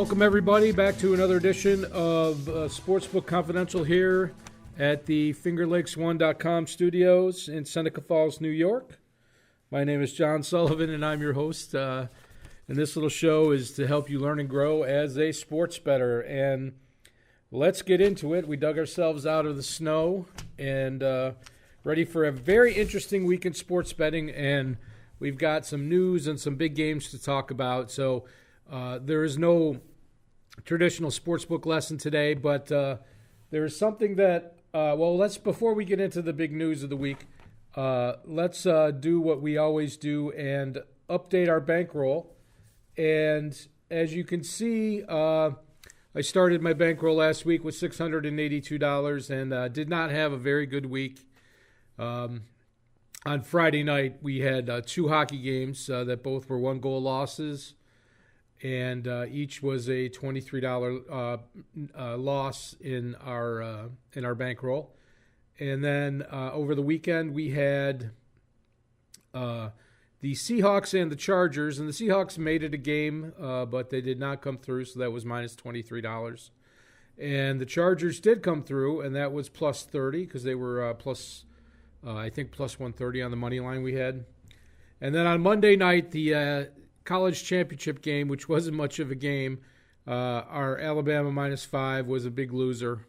Welcome, everybody, back to another edition of Sportsbook Confidential here at the FingerLakes1.com studios in Seneca Falls, New York. My name is John Sullivan, and I'm your host. And this little show is to help you learn and grow as a sports bettor. And let's get into it. We dug ourselves out of the snow and ready for a very interesting week in sports betting. And we've got some news and some big games to talk about. So there is no traditional sportsbook lesson today, but there is something that, before we get into the big news of the week, let's do what we always do and update our bankroll. And as you can see, I started my bankroll last week with $682 and did not have a very good week. On Friday night, we had two hockey games that both were one-goal losses, and each was a $23 loss in our bankroll. And then over the weekend, we had the Seahawks and the Chargers, and the Seahawks made it a game, but they did not come through, so that was minus $23. And the Chargers did come through, and that was plus 30 because they were plus 130 on the money line we had. And then on Monday night, the college championship game, which wasn't much of a game, our Alabama minus 5 was a big loser,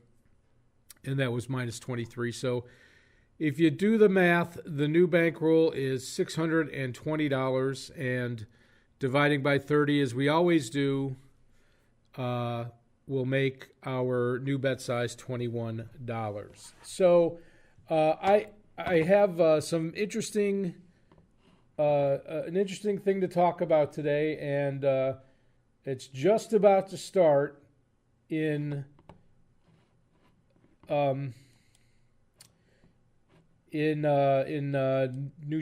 and that was minus 23. So if you do the math, the new bankroll is $620, and dividing by 30, as we always do, will make our new bet size $21. So I have some interesting an interesting thing to talk about today, and it's just about to start in New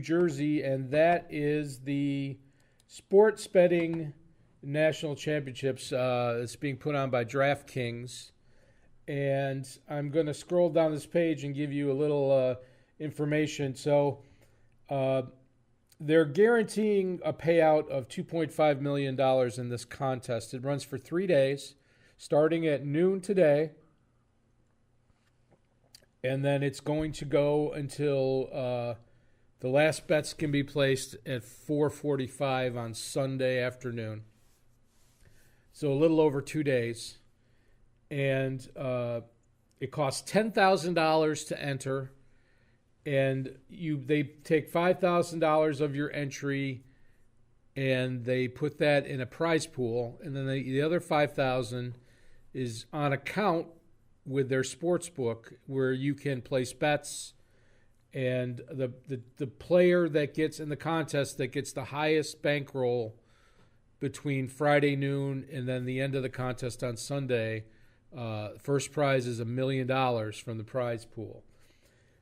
Jersey, and that is the sports betting national championships. It's being put on by DraftKings, and I'm going to scroll down this page and give you a little information. So they're guaranteeing a payout of $2.5 million in this contest. It runs for 3 days, starting at noon today, and then it's going to go until the last bets can be placed at 4:45 on Sunday afternoon. So a little over 2 days. And it costs $10,000 to enter. And they take $5,000 of your entry, and they put that in a prize pool, and then the other $5,000 is on account with their sportsbook, where you can place bets, and the player that gets in the contest that gets the highest bankroll between Friday noon and then the end of the contest on Sunday, first prize is $1 million from the prize pool.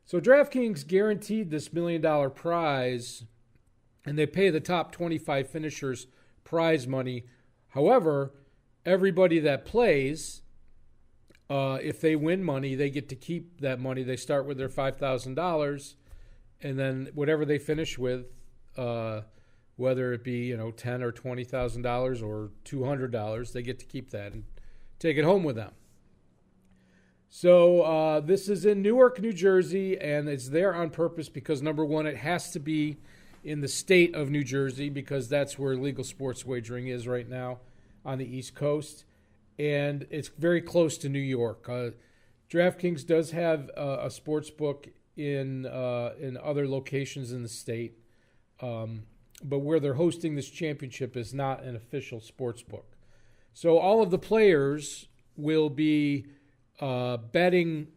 So DraftKings guaranteed this $1 million prize, and they pay the top 25 finishers prize money. However, everybody that plays, if they win money, they get to keep that money. They start with their $5,000, and then whatever they finish with, whether it be $10,000 or $20,000 or $200, they get to keep that and take it home with them. So this is in Newark, New Jersey, and it's there on purpose because, number one, it has to be in the state of New Jersey because that's where legal sports wagering is right now on the East Coast, and it's very close to New York. DraftKings does have a sports book in other locations in the state, but where they're hosting this championship is not an official sports book. So all of the players will be betting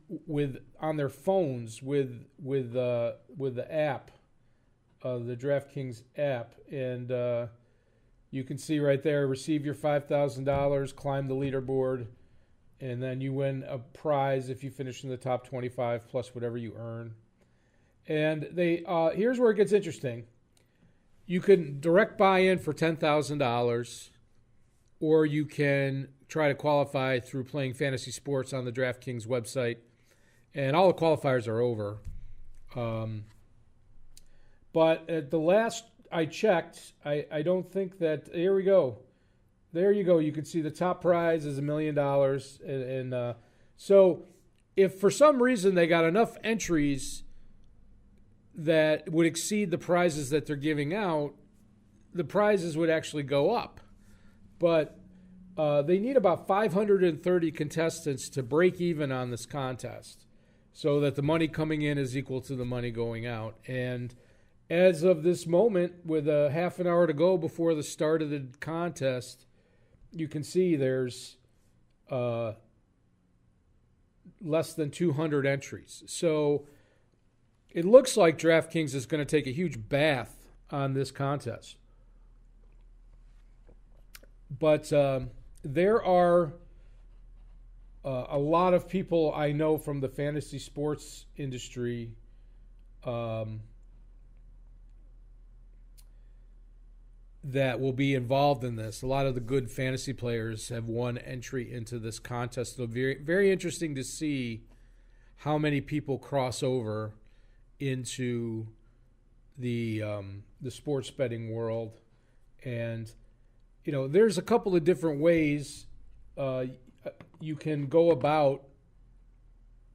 on their phones with the app, the DraftKings app, and you can see right there, receive your $5,000, climb the leaderboard, and then you win a prize if you finish in the top 25 plus whatever you earn. And here's where it gets interesting. You can direct buy in for $10,000, or you can try to qualify through playing fantasy sports on the DraftKings website. And all the qualifiers are over. But at the last I checked, I don't think that, here we go. there you go. You can see the top prize is $1 million. And so if for some reason they got enough entries that would exceed the prizes that they're giving out, the prizes would actually go up. But they need about 530 contestants to break even on this contest so that the money coming in is equal to the money going out. And as of this moment, with a half an hour to go before the start of the contest, you can see there's less than 200 entries. So it looks like DraftKings is going to take a huge bath on this contest. But there are a lot of people I know from the fantasy sports industry that will be involved in this. A lot of the good fantasy players have won entry into this contest. It'll be very, very interesting to see how many people cross over into the sports betting world. And there's a couple of different ways you can go about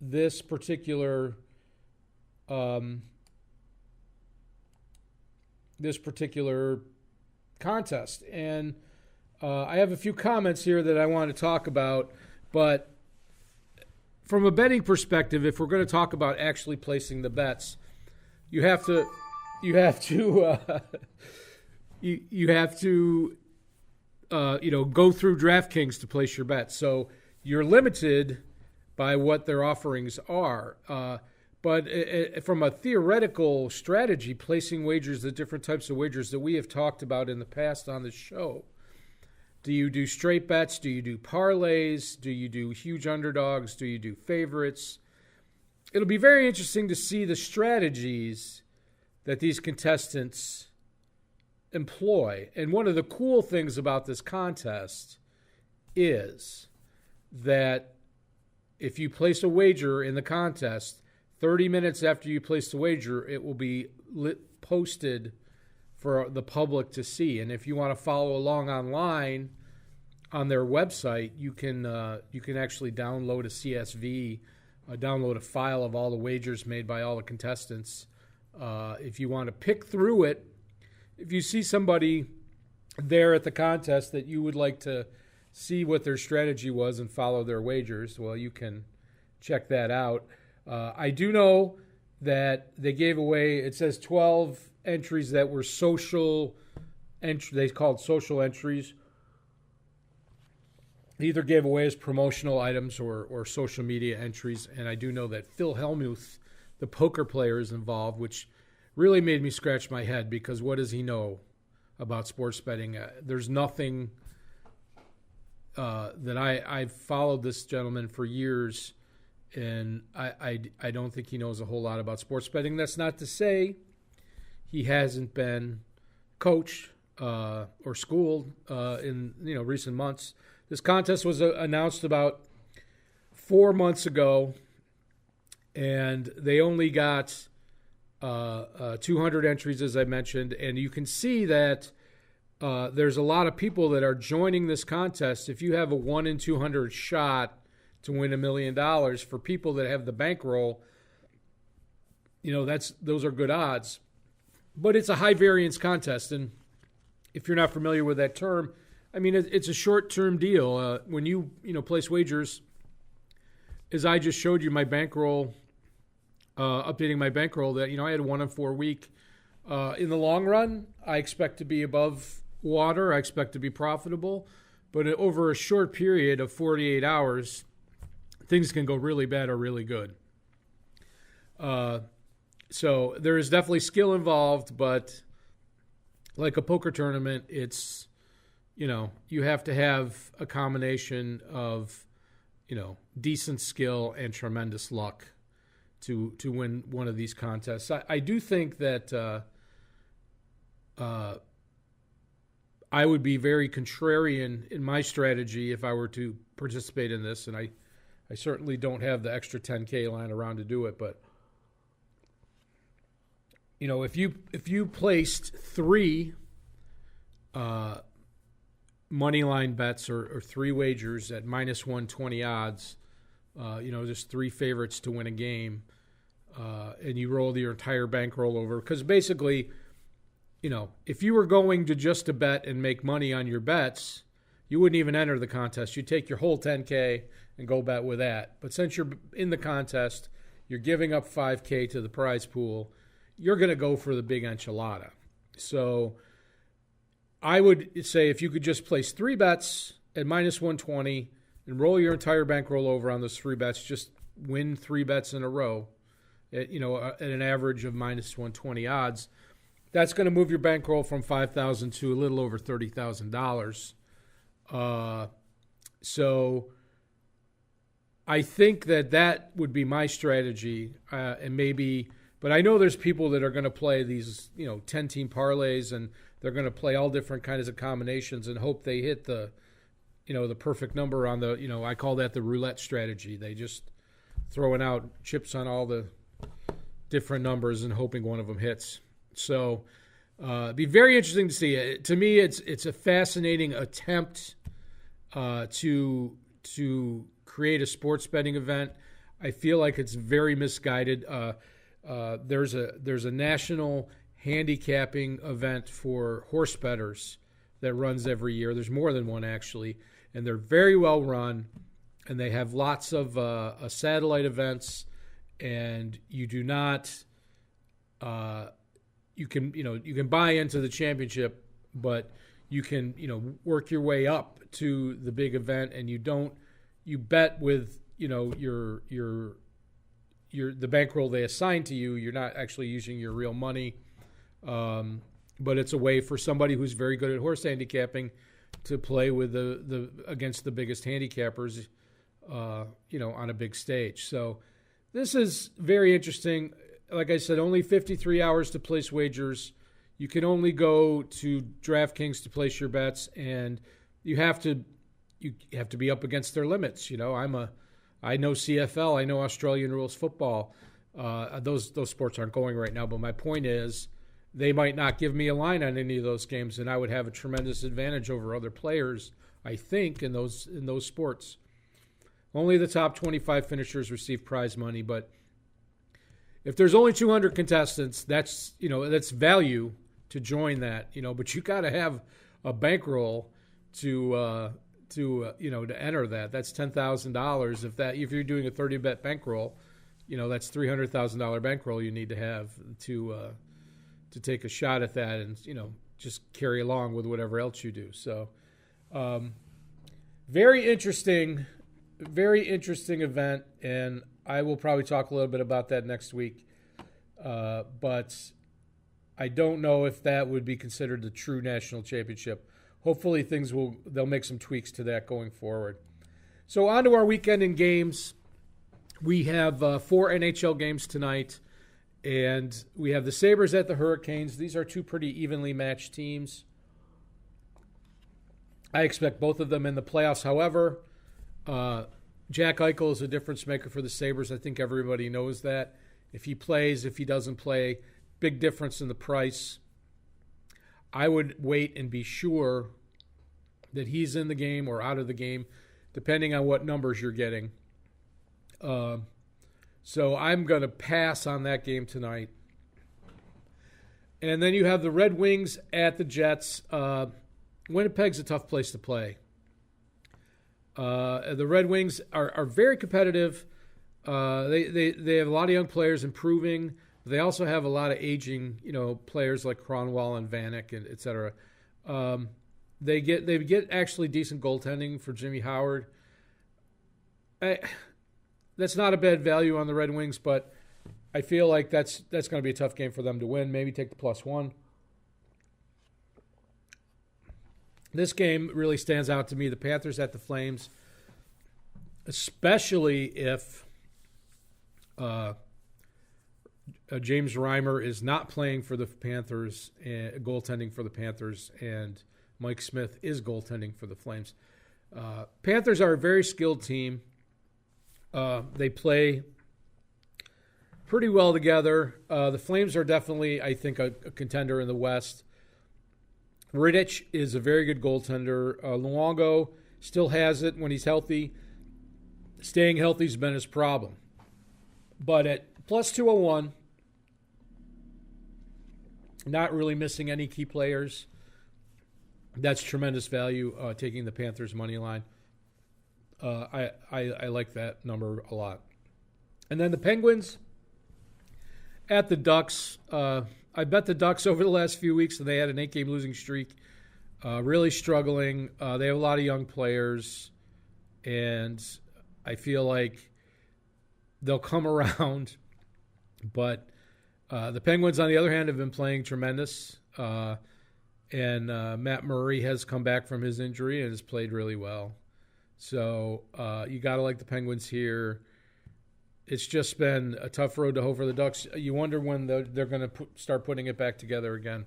this particular contest. And I have a few comments here that I want to talk about, but from a betting perspective, if we're going to talk about actually placing the bets, you have to go through DraftKings to place your bets. So you're limited by what their offerings are. But from a theoretical strategy, placing wagers, the different types of wagers that we have talked about in the past on the show. Do you do straight bets? Do you do parlays? Do you do huge underdogs? Do you do favorites? It'll be very interesting to see the strategies that these contestants employ. And one of the cool things about this contest is that if you place a wager in the contest, 30 minutes after you place the wager, it will be posted for the public to see. And if you want to follow along online on their website, you can actually download a CSV, download a file of all the wagers made by all the contestants. If you want to pick through it, if you see somebody there at the contest that you would like to see what their strategy was and follow their wagers, well, you can check that out. I do know that they gave away, it says 12 entries that were social entries. They called social entries. They either gave away as promotional items or social media entries. And I do know that Phil Hellmuth, the poker player, is involved, which really made me scratch my head because what does he know about sports betting? There's nothing that I've followed this gentleman for years, and I don't think he knows a whole lot about sports betting. That's not to say he hasn't been coached or schooled in recent months. This contest was announced about 4 months ago, and they only got 200 entries, as I mentioned, and you can see that there's a lot of people that are joining this contest. If you have a 1 in 200 shot to win $1 million, for people that have the bankroll, those are good odds. But it's a high variance contest, and if you're not familiar with that term, I mean it's a short-term deal. When you place wagers, as I just showed you my bankroll, updating my bankroll, that I had a 1 in 4 week. In the long run, I expect to be above water. I expect to be profitable, but over a short period of 48 hours, things can go really bad or really good. So there is definitely skill involved, but like a poker tournament, it's, you have to have a combination of, decent skill and tremendous luck to win one of these contests. I do think that I would be very contrarian in my strategy if I were to participate in this, and I certainly don't have the extra 10K lying around to do it. But if you placed 3 money line bets or three wagers at minus 120 odds, just three favorites to win a game, and you roll your entire bankroll over. Because basically, if you were going to just a bet and make money on your bets, you wouldn't even enter the contest. You'd take your whole 10K and go bet with that. But since you're in the contest, you're giving up 5K to the prize pool, you're going to go for the big enchilada. So I would say if you could just place three bets at minus 120 and roll your entire bankroll over on those three bets, just win three bets in a row at an average of minus 120 odds, that's going to move your bankroll from $5,000 to a little over $30,000. So I think that would be my strategy, but I know there's people that are going to play these, 10-team parlays, and they're going to play all different kinds of combinations and hope they hit the perfect number on the, I call that the roulette strategy. They just throwing out chips on all the different numbers and hoping one of them hits. So it'd be very interesting to see. To me, it's a fascinating attempt to create a sports betting event. I feel like it's very misguided. There's a national handicapping event for horse bettors that runs every year. There's more than one, actually, and they're very well run, and they have lots of satellite events, and you do not you can buy into the championship, but you can work your way up to the big event, and you bet with your the bankroll they assign to you. You're not actually using your real money, but it's a way for somebody who's very good at horse handicapping to play with the against the biggest handicappers, on a big stage. So this is very interesting. Like I said, only 53 hours to place wagers. You can only go to DraftKings to place your bets, and you have to be up against their limits. I know CFL, I know Australian rules football. Those sports aren't going right now, but my point is they might not give me a line on any of those games, and I would have a tremendous advantage over other players, I think, in those sports. Only the top 25 finishers receive prize money, but if there's only 200 contestants, that's value to join that, but you got to have a bankroll to enter that. That's $10,000. If you're doing a 30-bet bankroll, that's $300,000 bankroll you need to have to take a shot at that, and just carry along with whatever else you do. So, very interesting event, and I will probably talk a little bit about that next week. But I don't know if that would be considered the true national championship. Hopefully they'll make some tweaks to that going forward. So on to our weekend in games. We have 4 NHL games tonight, and we have the Sabres at the Hurricanes. These are two pretty evenly matched teams. I expect both of them in the playoffs. However, Jack Eichel is a difference maker for the Sabres. I think everybody knows that. If he plays, if he doesn't play, big difference in the price. I would wait and be sure that he's in the game or out of the game, depending on what numbers you're getting. So I'm going to pass on that game tonight. And then you have the Red Wings at the Jets. Winnipeg's a tough place to play. The Red Wings are very competitive. They have a lot of young players improving. They also have a lot of aging, players like Cronwall and Vanek, and et cetera. They get actually decent goaltending for Jimmy Howard. That's not a bad value on the Red Wings, but I feel like that's going to be a tough game for them to win. Maybe take the +1. This game really stands out to me. The Panthers at the Flames, especially if James Reimer is not playing for the Panthers, goaltending for the Panthers, and Mike Smith is goaltending for the Flames. Panthers are a very skilled team. They play pretty well together. The Flames are definitely, I think, a contender in the West. Rittich is a very good goaltender. Luongo still has it when he's healthy. Staying healthy has been his problem. But at plus 201, not really missing any key players. That's tremendous value, taking the Panthers' money line. I like that number a lot. And then the Penguins at the Ducks. I bet the Ducks over the last few weeks, and they had an 8-game losing streak. Really struggling. They have a lot of young players, and I feel like they'll come around. But the Penguins, on the other hand, have been playing tremendous. And Matt Murray has come back from his injury and has played really well. So you got to like the Penguins here. It's just been a tough road to hoe for the Ducks. You wonder when they're going to start putting it back together again.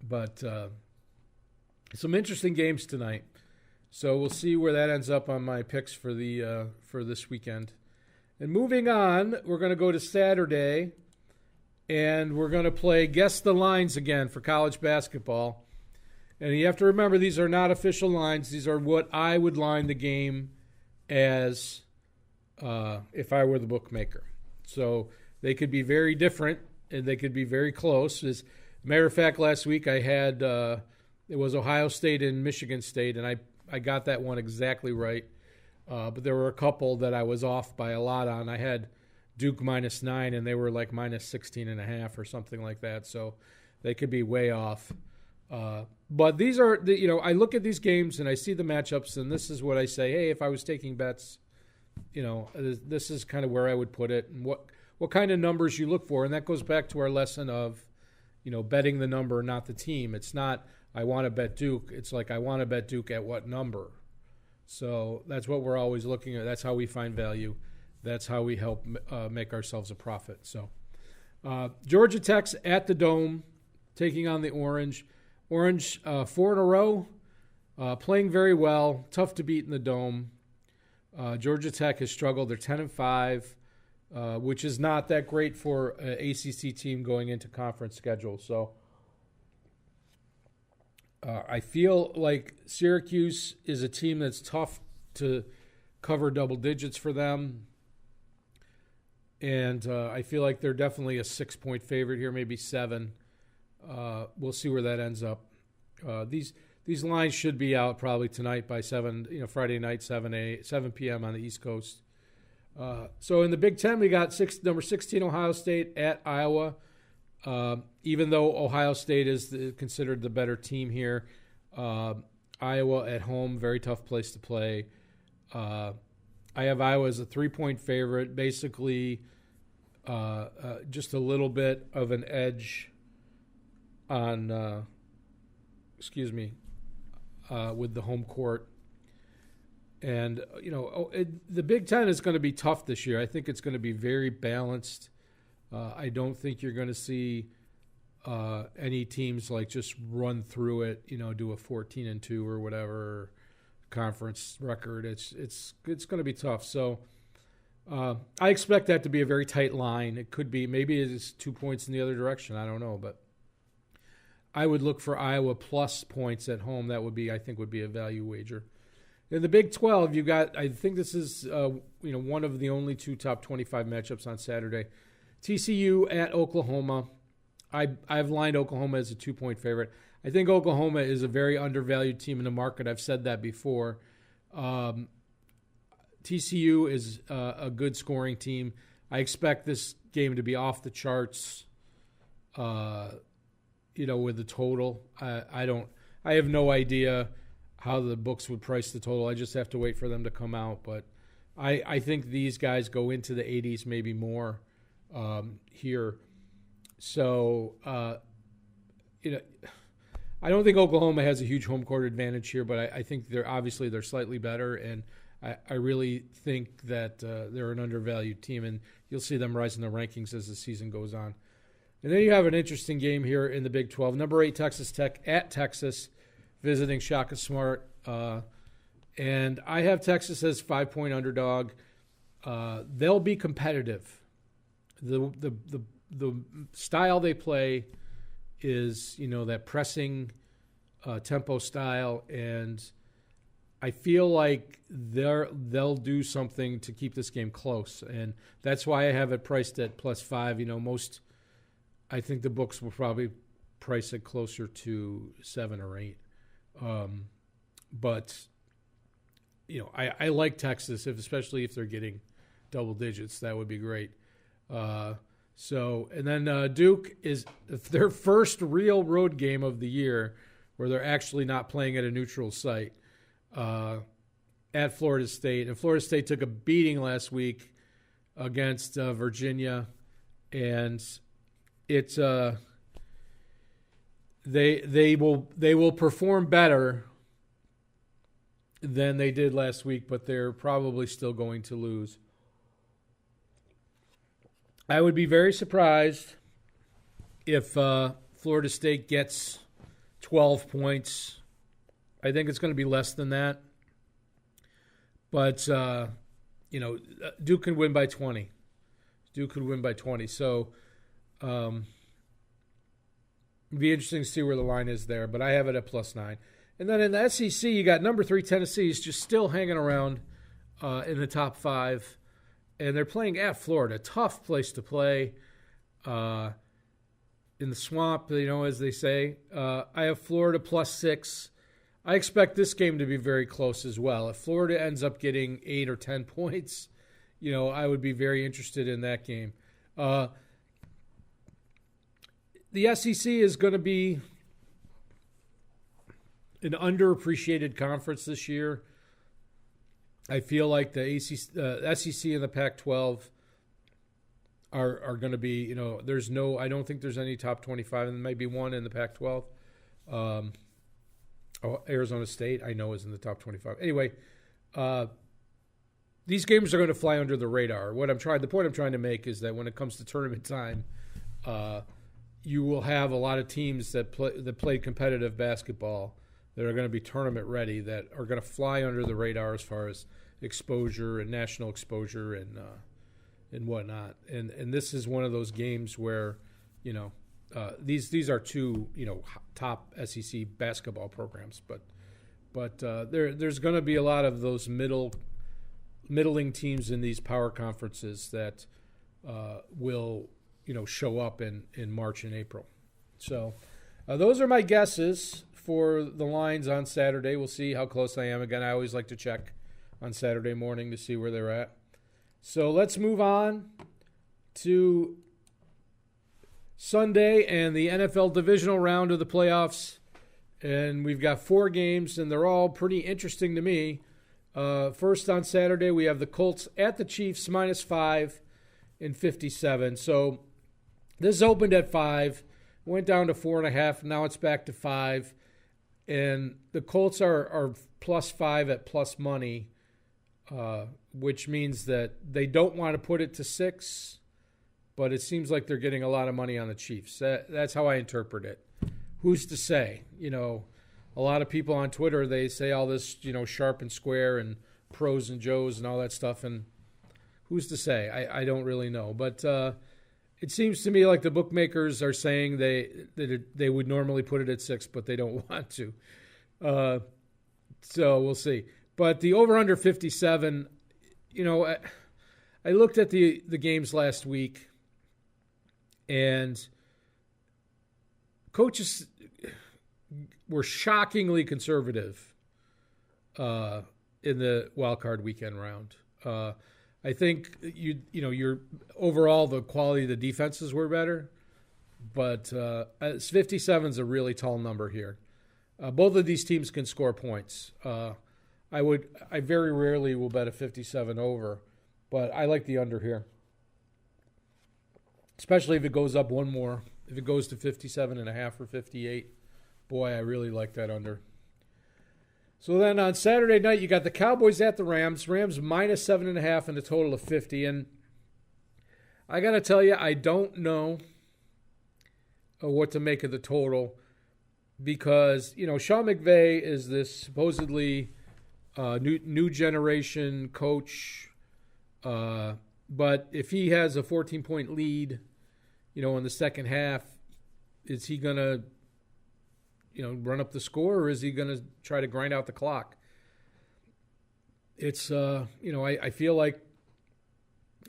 But some interesting games tonight. So we'll see where that ends up on my picks for this weekend. And moving on, we're going to go to Saturday, and we're going to play Guess the Lines again for college basketball. And you have to remember, these are not official lines. These are what I would line the game as if I were the bookmaker. So they could be very different, and they could be very close. As a matter of fact, last week I had it was Ohio State and Michigan State, and I got that one exactly right. But there were a couple that I was off by a lot on. I had Duke -9, and they were like -16.5 or something like that. So they could be way off. But these are, I look at these games and I see the matchups, and this is what I say. Hey, if I was taking bets, this is kind of where I would put it, and what kind of numbers you look for. And that goes back to our lesson of, betting the number, not the team. It's not I want to bet Duke. It's like I want to bet Duke at what number. So that's what we're always looking at. That's how we find value. That's how we help make ourselves a profit. So Georgia Tech's at the Dome, taking on the Orange. Orange 4 in a row, playing very well. Tough to beat in the Dome. Georgia Tech has struggled. They're 10-5, which is not that great for an ACC team going into conference schedule. So I feel like Syracuse is a team that's tough to cover double digits for them. And I feel like they're definitely a 6-point favorite here, maybe 7. We'll see where that ends up. These lines should be out probably tonight by 7, Friday night, 7 p.m. on the East Coast. So in the Big Ten, we got number 16 Ohio State at Iowa. Even though Ohio State is considered the better team here, Iowa at home, very tough place to play. I have Iowa as a 3-point favorite, basically just a little bit of an edge on, with the home court. And, the Big Ten is going to be tough this year. I think it's going to be very balanced. I don't think you're going to see any teams like just run through it, do a 14-2 or whatever conference record. It's going to be tough. So I expect that to be a very tight line. It could be, maybe it's 2 points in the other direction. I don't know, but I would look for Iowa plus points at home. That would be, I think, would be a value wager. In the Big 12, you got, I think this is one of the only 2 top 25 matchups on Saturday. TCU at Oklahoma. I've lined Oklahoma as a 2-point favorite. I think Oklahoma is a very undervalued team in the market. I've said that before. TCU is a good scoring team. I expect this game to be off the charts, with the total. I have no idea how the books would price the total. I just have to wait for them to come out. But I think these guys go into the 80s, maybe more. Here. So, I don't think Oklahoma has a huge home court advantage here, but I think they're slightly better, and I really think that they're an undervalued team, and you'll see them rise in the rankings as the season goes on. And then you have an interesting game here in the Big 12. Number 8, Texas Tech at Texas, visiting Shaka Smart. And I have Texas as 5-point underdog. They'll be competitive. The style they play is, that pressing tempo style, and I feel like they'll do something to keep this game close, and that's why I have it priced at +5. I think the books will probably price it closer to 7 or 8. But I like Texas, especially if they're getting double digits. That would be great. And then Duke is their first real road game of the year, where they're actually not playing at a neutral site, at Florida State. And Florida State took a beating last week against Virginia, and it's they will perform better than they did last week, but they're probably still going to lose. I would be very surprised if Florida State gets 12 points. I think it's going to be less than that. But, Duke can win by 20. Duke could win by 20. So, it'd be interesting to see where the line is there. But I have it at +9. And then in the SEC, you got number 3 Tennessee is just still hanging around in the top 5. And they're playing at Florida. Tough place to play. In the swamp, as they say. I have Florida +6. I expect this game to be very close as well. If Florida ends up getting 8 or 10 points, I would be very interested in that game. The SEC is going to be an underappreciated conference this year. I feel like the SEC and the Pac-12 are going to be, I don't think there's any top 25, and there might be one in the Pac-12. Arizona State, I know, is in the top 25. Anyway, these games are going to fly under the radar. The point I'm trying to make is that when it comes to tournament time, you will have a lot of teams that play competitive basketball that are going to be tournament ready, that are going to fly under the radar as far as exposure and national exposure and whatnot. And this is one of those games where, these are two, top SEC basketball programs, but there's going to be a lot of those middling teams in these power conferences that will, show up in March and April. So those are my guesses for the lines on Saturday. We'll see how close I am. Again, I always like to check on Saturday morning to see where they're at. So let's move on to Sunday and the NFL divisional round of the playoffs. And we've got 4 games, and they're all pretty interesting to me. First on Saturday, we have the Colts at the Chiefs, -5 in 57. So this opened at 5, went down to 4.5, now it's back to 5. And the Colts are +5 at plus money, which means that they don't want to put it to 6, but it seems like they're getting a lot of money on the Chiefs. That's how I interpret it. Who's to say? A lot of people on Twitter, they say all this, sharp and square and pros and joes and all that stuff, and who's to say? I don't really know. But it seems to me like the bookmakers are saying they would normally put it at 6, but they don't want to. So we'll see. But the over-under 57, I looked at the games last week, and coaches were shockingly conservative in the wild card weekend round. I think your overall the quality of the defenses were better, but 57 is a really tall number here. Both of these teams can score points. I very rarely will bet a 57 over, but I like the under here, especially if it goes up one more. If it goes to 57.5 or 58, boy, I really like that under. So then on Saturday night, you got the Cowboys at the Rams. Rams -7.5 and a total of 50. And I got to tell you, I don't know what to make of the total because, Sean McVay is this supposedly new generation coach. But if he has a 14-point lead, in the second half, is he going to, run up the score, or is he going to try to grind out the clock? It's, I feel like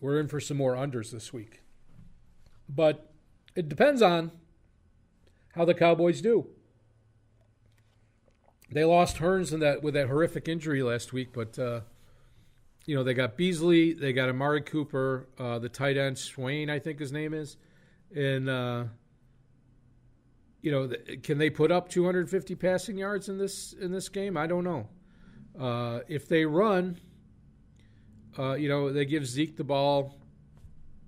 we're in for some more unders this week. But it depends on how the Cowboys do. They lost Hearns with that horrific injury last week, but they got Beasley, they got Amari Cooper, the tight end Swain, I think his name is, and can they put up 250 passing yards in this game? I don't know. If they run, they give Zeke the ball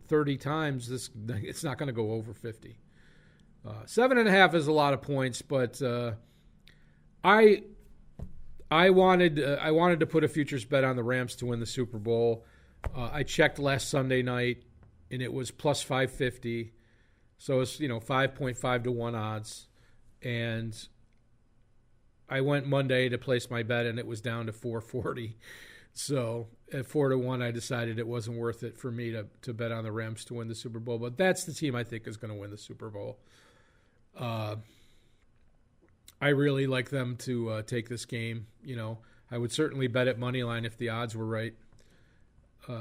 30 times. It's not going to go over 50. 7.5 is a lot of points, but I wanted to put a futures bet on the Rams to win the Super Bowl. I checked last Sunday night, and it was plus 550. So it's 5.5 to 1 odds, and I went Monday to place my bet, and it was down to 440. So at 4 to 1, I decided it wasn't worth it for me to bet on the Rams to win the Super Bowl. But that's the team I think is going to win the Super Bowl. I really like them to take this game. I would certainly bet at money line if the odds were right.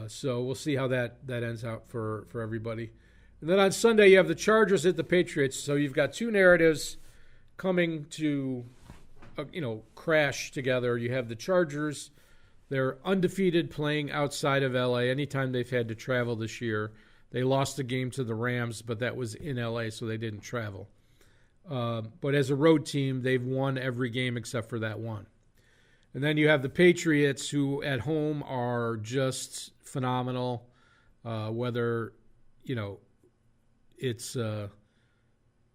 So we'll see how that ends out for everybody. And then on Sunday, you have the Chargers at the Patriots. So you've got two narratives coming to, crash together. You have the Chargers. They're undefeated playing outside of L.A. Anytime they've had to travel this year. They lost the game to the Rams, but that was in L.A., so they didn't travel. But as a road team, they've won every game except for that one. And then you have the Patriots, who at home are just phenomenal. Whether, it's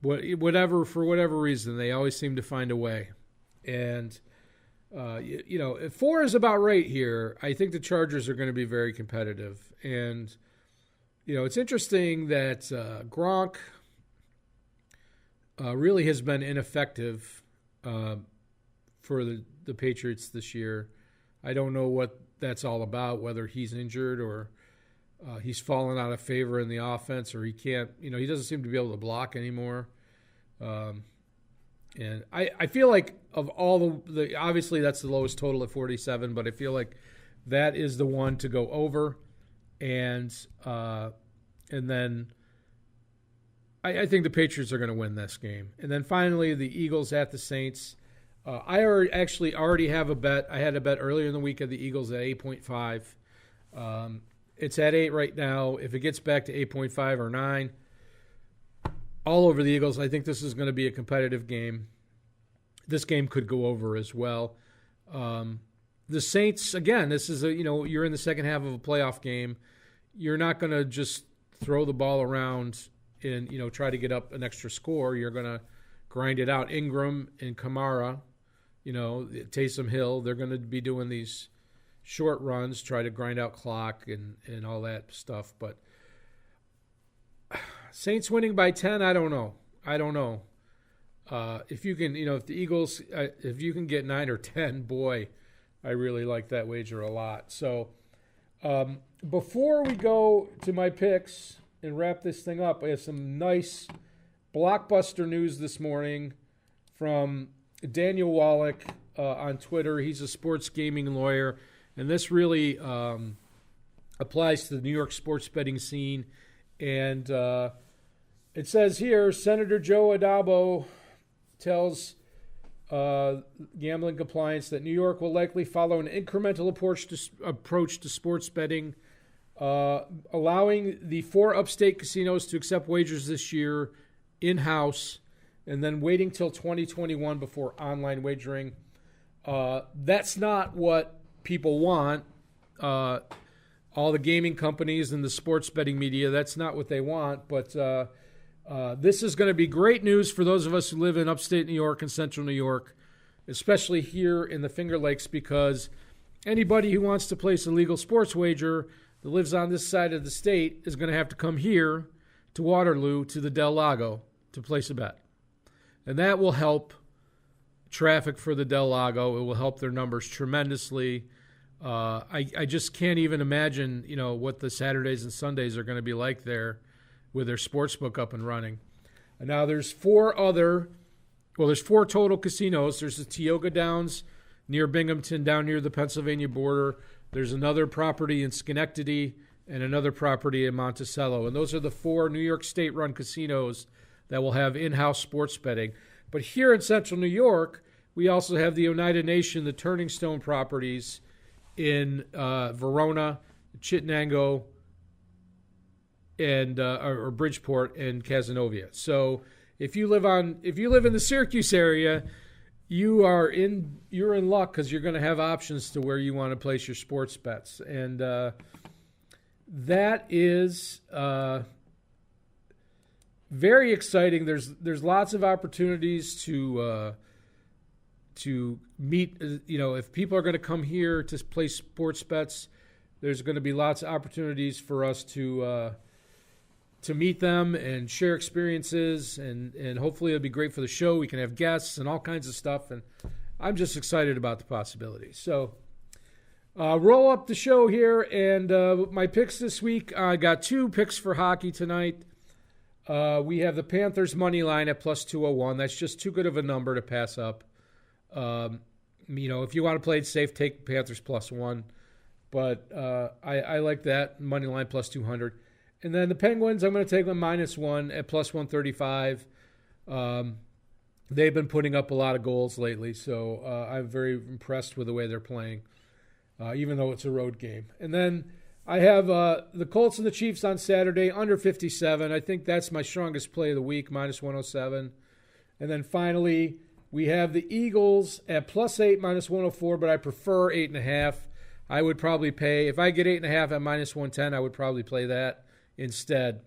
whatever, for whatever reason, they always seem to find a way. And, 4 is about right here. I think the Chargers are going to be very competitive. And, it's interesting that Gronk really has been ineffective for the Patriots this year. I don't know what that's all about, whether he's injured or he's fallen out of favor in the offense, or he can't, he doesn't seem to be able to block anymore. And I feel like of all the obviously that's the lowest total at 47, but I feel like that is the one to go over. And then I think the Patriots are going to win this game. And then finally, the Eagles at the Saints. I already have a bet. I had a bet earlier in the week of the Eagles at 8.5. It's at 8 right now. If it gets back to 8.5 or 9, all over the Eagles. I think this is going to be a competitive game. This game could go over as well. The Saints, again, this is you're in the second half of a playoff game. You're not going to just throw the ball around and try to get up an extra score. You're going to grind it out. Ingram and Kamara, Taysom Hill, they're going to be doing these short runs, try to grind out clock and all that stuff. But Saints winning by 10, I don't know. If you can, if the Eagles, if you can get 9 or 10, boy, I really like that wager a lot. So before we go to my picks and wrap this thing up, I have some nice blockbuster news this morning from Daniel Wallach on Twitter. He's a sports gaming lawyer, and this really applies to the New York sports betting scene. And it says here, Senator Joe Addabbo tells Gambling Compliance that New York will likely follow an incremental approach to sports betting, allowing the 4 upstate casinos to accept wagers this year in-house, and then waiting till 2021 before online wagering. That's not what people want. All the gaming companies and the sports betting media, that's not what they want. But this is going to be great news for those of us who live in upstate New York and central New York, especially here in the Finger Lakes, because anybody who wants to place a legal sports wager that lives on this side of the state is going to have to come here to Waterloo, to the Del Lago, to place a bet. And that will help traffic for the Del Lago. It will help their numbers tremendously. I just can't even imagine, what the Saturdays and Sundays are going to be like there with their sportsbook up and running. Now there's four total casinos. There's the Tioga Downs near Binghamton, down near the Pennsylvania border. There's another property in Schenectady and another property in Monticello. And those are the four New York State-run casinos that will have in-house sports betting. But here in central New York, we also have the Oneida Nation, the Turning Stone properties in Verona, Chittenango, and or Bridgeport and Cazenovia. So if you live in the Syracuse area, you're in luck, because you're going to have options to where you want to place your sports bets. And that is very exciting. There's lots of opportunities to meet. If people are going to come here to play sports bets, there's going to be lots of opportunities for us to meet them and share experiences, and hopefully it'll be great for the show. We can have guests and all kinds of stuff, and I'm just excited about the possibilities. So roll up the show here, and my picks this week. I got two picks for hockey tonight. We have the Panthers money line at plus 201. That's just too good of a number to pass up. If you want to play it safe, take Panthers plus 1. But I like that money line plus 200. And then the Penguins, I'm going to take them -1 at plus 135. They've been putting up a lot of goals lately, so I'm very impressed with the way they're playing, even though it's a road game. And then I have the Colts and the Chiefs on Saturday, under 57. I think that's my strongest play of the week, -107. And then finally, we have the Eagles at plus 8, -104, but I prefer 8.5. I would probably pay, if I get 8.5 at -110, I would probably play that instead.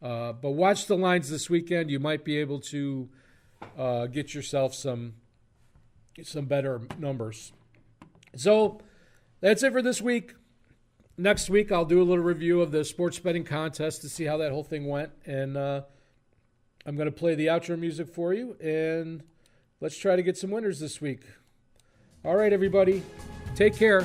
But watch the lines this weekend. You might be able to get yourself some better numbers. So that's it for this week. Next week, I'll do a little review of the sports betting contest to see how that whole thing went. And I'm going to play the outro music for you. And let's try to get some winners this week. All right, everybody. Take care.